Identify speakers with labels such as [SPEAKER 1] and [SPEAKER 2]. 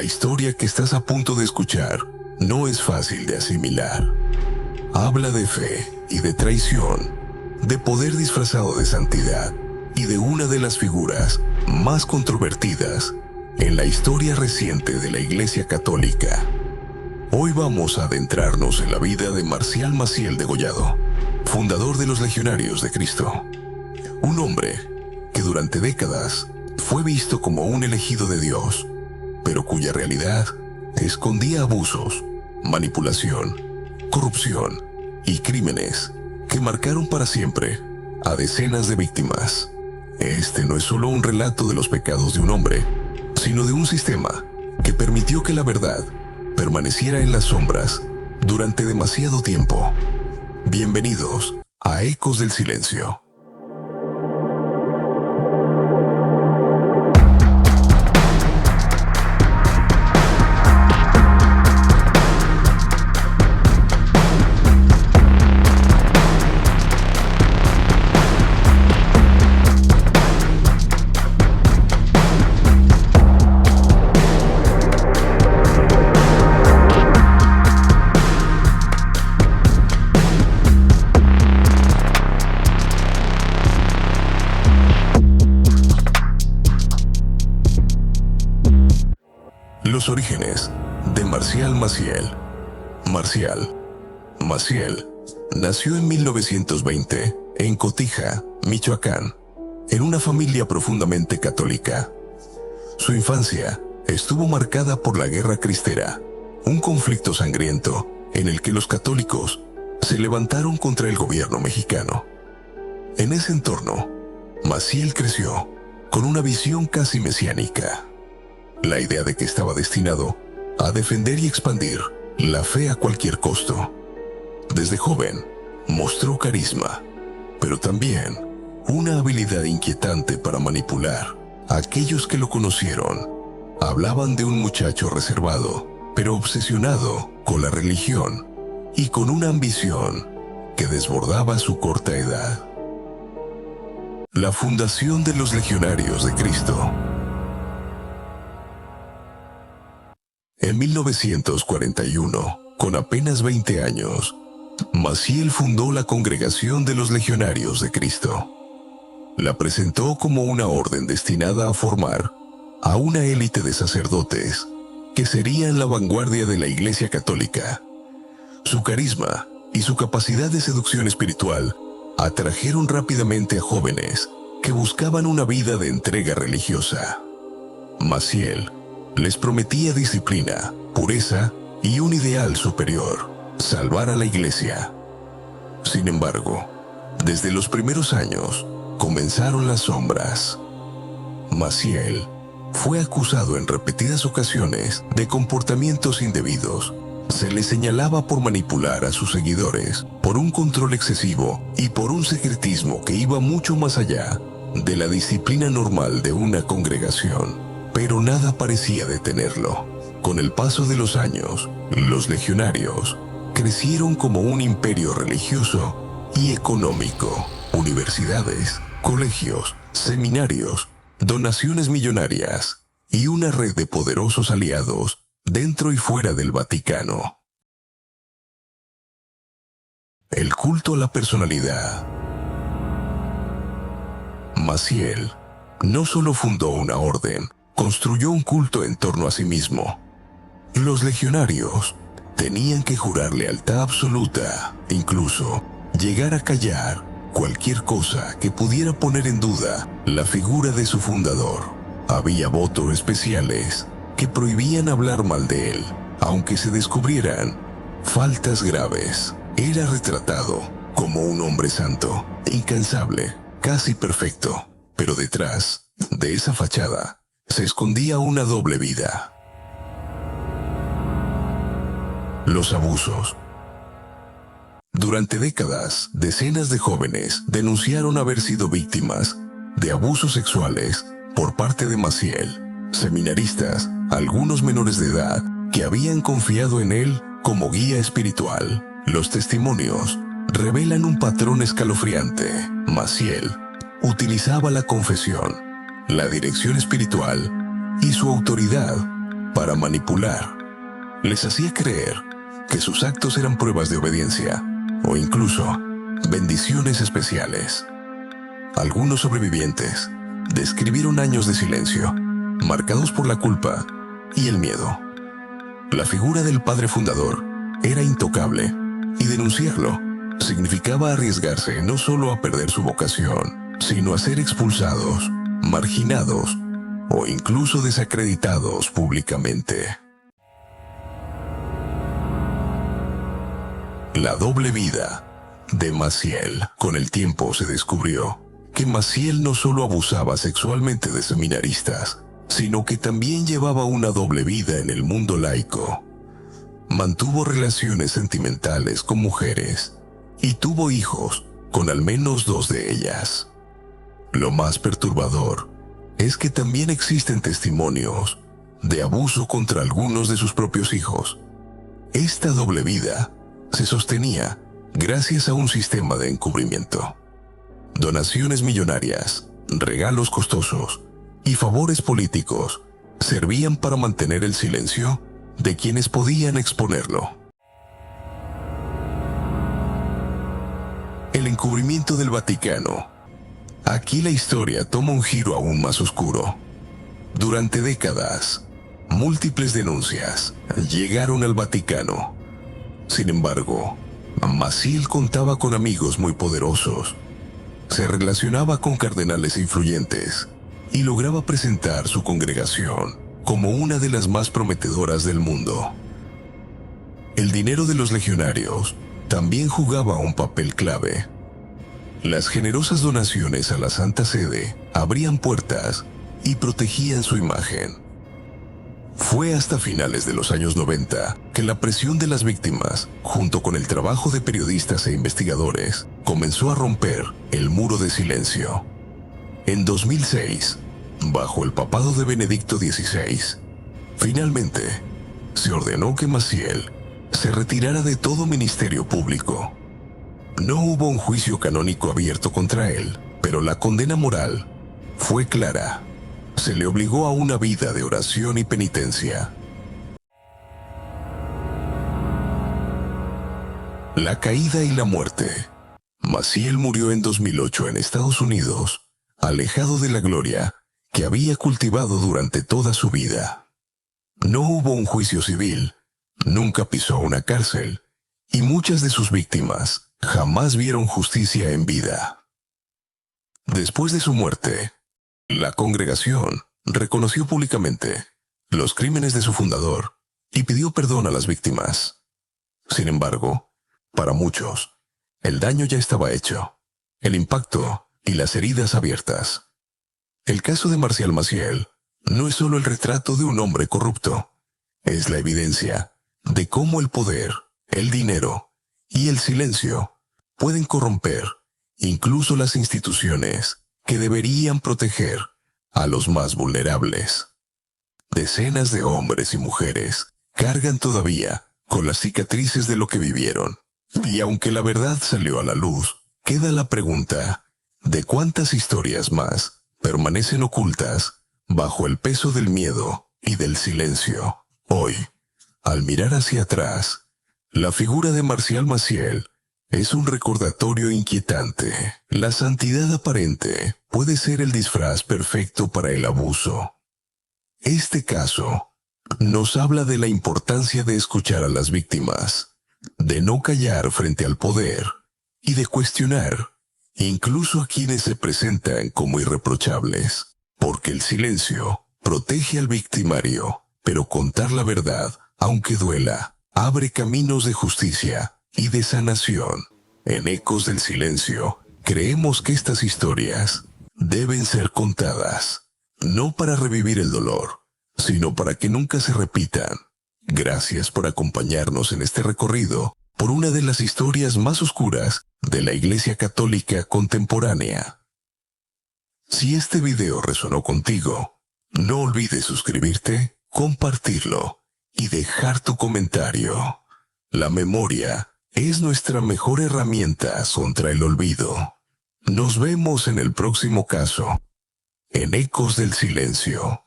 [SPEAKER 1] La historia que estás a punto de escuchar no es fácil de asimilar. Habla de fe y de traición, de poder disfrazado de santidad y de una de las figuras más controvertidas en la historia reciente de la Iglesia Católica. Hoy vamos a adentrarnos en la vida de Marcial Maciel Degollado, fundador de los Legionarios de Cristo. Un hombre que durante décadas fue visto como un elegido de Dios, pero cuya realidad escondía abusos, manipulación, corrupción y crímenes que marcaron para siempre a decenas de víctimas. Este no es solo un relato de los pecados de un hombre, sino de un sistema que permitió que la verdad permaneciera en las sombras durante demasiado tiempo. Bienvenidos a Ecos del Silencio. Los orígenes de Marcial Maciel. Marcial Maciel nació en 1920 en Cotija, Michoacán, en una familia profundamente católica. Su infancia estuvo marcada por la Guerra Cristera, un conflicto sangriento en el que los católicos se levantaron contra el gobierno mexicano. En ese entorno, Maciel creció con una visión casi mesiánica. La idea de que estaba destinado a defender y expandir la fe a cualquier costo. Desde joven, mostró carisma, pero también una habilidad inquietante para manipular a aquellos que lo conocieron. Hablaban de un muchacho reservado, pero obsesionado con la religión y con una ambición que desbordaba su corta edad. La fundación de los Legionarios de Cristo. En 1941, con apenas 20 años, Maciel fundó la Congregación de los Legionarios de Cristo. La presentó como una orden destinada a formar a una élite de sacerdotes que serían la vanguardia de la Iglesia Católica. Su carisma y su capacidad de seducción espiritual atrajeron rápidamente a jóvenes que buscaban una vida de entrega religiosa. Maciel les prometía disciplina, pureza y un ideal superior: salvar a la iglesia. Sin embargo, desde los primeros años comenzaron las sombras. Maciel fue acusado en repetidas ocasiones de comportamientos indebidos. Se le señalaba por manipular a sus seguidores, por un control excesivo y por un secretismo que iba mucho más allá de la disciplina normal de una congregación. Pero nada parecía detenerlo. Con el paso de los años, los legionarios crecieron como un imperio religioso y económico. Universidades, colegios, seminarios, donaciones millonarias y una red de poderosos aliados dentro y fuera del Vaticano. El culto a la personalidad. Maciel no solo fundó una orden, construyó un culto en torno a sí mismo. Los legionarios tenían que jurar lealtad absoluta, incluso llegar a callar cualquier cosa que pudiera poner en duda la figura de su fundador. Había votos especiales que prohibían hablar mal de él, aunque se descubrieran faltas graves. Era retratado como un hombre santo, incansable, casi perfecto, pero detrás de esa fachada se escondía una doble vida. Los abusos. Durante décadas, decenas de jóvenes denunciaron haber sido víctimas de abusos sexuales por parte de Maciel. Seminaristas, algunos menores de edad, que habían confiado en él como guía espiritual. Los testimonios revelan un patrón escalofriante. Maciel utilizaba la confesión, la dirección espiritual y su autoridad para manipular. Les hacía creer que sus actos eran pruebas de obediencia o incluso bendiciones especiales. Algunos sobrevivientes describieron años de silencio, marcados por la culpa y el miedo. La figura del padre fundador era intocable, y denunciarlo significaba arriesgarse no solo a perder su vocación, sino a ser expulsados, marginados o incluso desacreditados públicamente. La doble vida de Maciel. Con el tiempo se descubrió que Maciel no solo abusaba sexualmente de seminaristas, sino que también llevaba una doble vida en el mundo laico. Mantuvo relaciones sentimentales con mujeres y tuvo hijos con al menos 2 de ellas. Lo más perturbador es que también existen testimonios de abuso contra algunos de sus propios hijos. Esta doble vida se sostenía gracias a un sistema de encubrimiento. Donaciones millonarias, regalos costosos y favores políticos servían para mantener el silencio de quienes podían exponerlo. El encubrimiento del Vaticano. Aquí la historia toma un giro aún más oscuro. Durante décadas, múltiples denuncias llegaron al Vaticano. Sin embargo, Maciel contaba con amigos muy poderosos. Se relacionaba con cardenales influyentes y lograba presentar su congregación como una de las más prometedoras del mundo. El dinero de los legionarios también jugaba un papel clave. Las generosas donaciones a la Santa Sede abrían puertas y protegían su imagen. Fue hasta finales de los años 90 que la presión de las víctimas, junto con el trabajo de periodistas e investigadores, comenzó a romper el muro de silencio. En 2006, bajo el papado de Benedicto XVI, finalmente se ordenó que Maciel se retirara de todo ministerio público. No hubo un juicio canónico abierto contra él, pero la condena moral fue clara. Se le obligó a una vida de oración y penitencia. La caída y la muerte. Maciel murió en 2008 en Estados Unidos, alejado de la gloria que había cultivado durante toda su vida. No hubo un juicio civil, nunca pisó una cárcel, y muchas de sus víctimas jamás vieron justicia en vida. Después de su muerte, la congregación reconoció públicamente los crímenes de su fundador y pidió perdón a las víctimas. Sin embargo, para muchos, el daño ya estaba hecho, el impacto y las heridas abiertas. El caso de Marcial Maciel no es solo el retrato de un hombre corrupto, es la evidencia de cómo el poder, el dinero y el silencio pueden corromper incluso las instituciones que deberían proteger a los más vulnerables. Decenas de hombres y mujeres cargan todavía con las cicatrices de lo que vivieron. Y aunque la verdad salió a la luz, queda la pregunta de cuántas historias más permanecen ocultas bajo el peso del miedo y del silencio. Hoy, al mirar hacia atrás, la figura de Marcial Maciel es un recordatorio inquietante. La santidad aparente puede ser el disfraz perfecto para el abuso. Este caso nos habla de la importancia de escuchar a las víctimas, de no callar frente al poder y de cuestionar incluso a quienes se presentan como irreprochables, porque el silencio protege al victimario, pero contar la verdad, aunque duela, abre caminos de justicia y de sanación. En Ecos del Silencio, creemos que estas historias deben ser contadas, no para revivir el dolor, sino para que nunca se repitan. Gracias por acompañarnos en este recorrido por una de las historias más oscuras de la Iglesia Católica contemporánea. Si este video resonó contigo, no olvides suscribirte, compartirlo y dejar tu comentario. La memoria es nuestra mejor herramienta contra el olvido. Nos vemos en el próximo caso, en Ecos del Silencio.